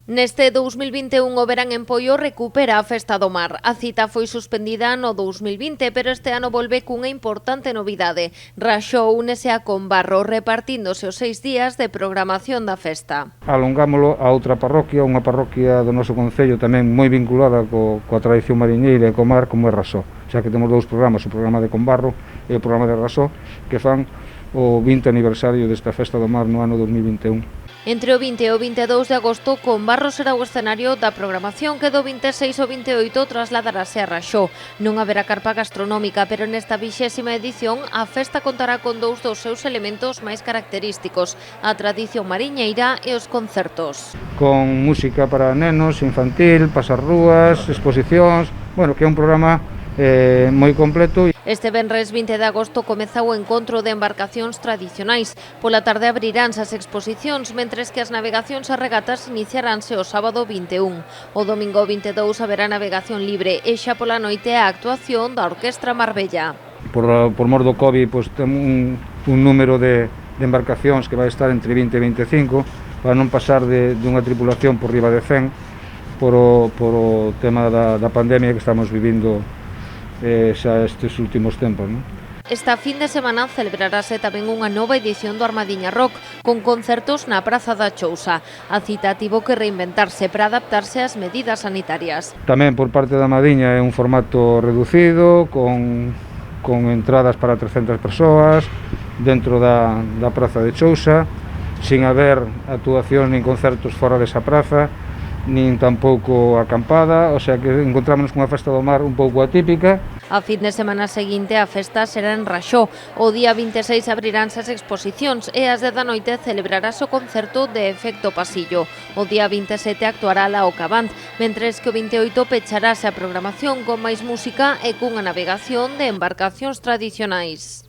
Neste 2021 o Verán en Poio recupera a Festa do Mar. A cita foi suspendida no 2020, pero este ano volve cunha importante novidade. Raxó únese a Combarro, repartíndose os 6 días de programación da festa. Alongámolo a outra parroquia, unha parroquia do noso concello tamén moi vinculada coa tradición mariñeira e co mar, como é Raxó. Xa que temos dous programas, o programa de Combarro e o programa de Raxó, que fan o 20 aniversario desta Festa do Mar no ano 2021. Entre o 20 e o 22 de agosto, Combarro será o escenario da programación que do 26 ao 28 trasladarase a Raxó. Non haberá carpa gastronómica, pero nesta 20ª edición a festa contará con dous dos seus elementos máis característicos, a tradición mariñeira e os concertos. Con música para nenos, infantil, pasarrúas, exposicións, bueno, que é un programa moi completo. Este venres 20 de agosto comeza o encontro de embarcacións tradicionais. Pola tarde abriránse as exposicións, mentres que as navegacións e regatas iniciaránse o sábado 21. O domingo 22 haberá navegación libre e xa pola noite a actuación da Orquestra Marbella. Por mor do COVID, pois, temos un número de embarcacións que vai estar entre 20 e 25 para non pasar dunha tripulación por riba de 100 por o tema da pandemia que estamos vivindo xa estes últimos tempos, non? Esta fin de semana celebrarase tamén unha nova edición do Armadiña Rock con concertos na Praza da Chousa. A cita tivo que reinventarse para adaptarse ás medidas sanitarias. Tamén por parte da Armadiña é un formato reducido, con entradas para 300 persoas dentro da Praza de Chousa, sin haber actuacións nin concertos fora desa praza, nin tampouco acampada, o sea que encontrámonos cunha festa do mar un pouco atípica. A fin de semana seguinte a festa será en Raxó. O día 26 abriránse as exposicións e ás 10 da noite celebrarase o concerto de Efecto Pasillo. O día 27 actuará Lao Cabant, mentres que o 28 pecharase a programación con máis música e cunha navegación de embarcacións tradicionais.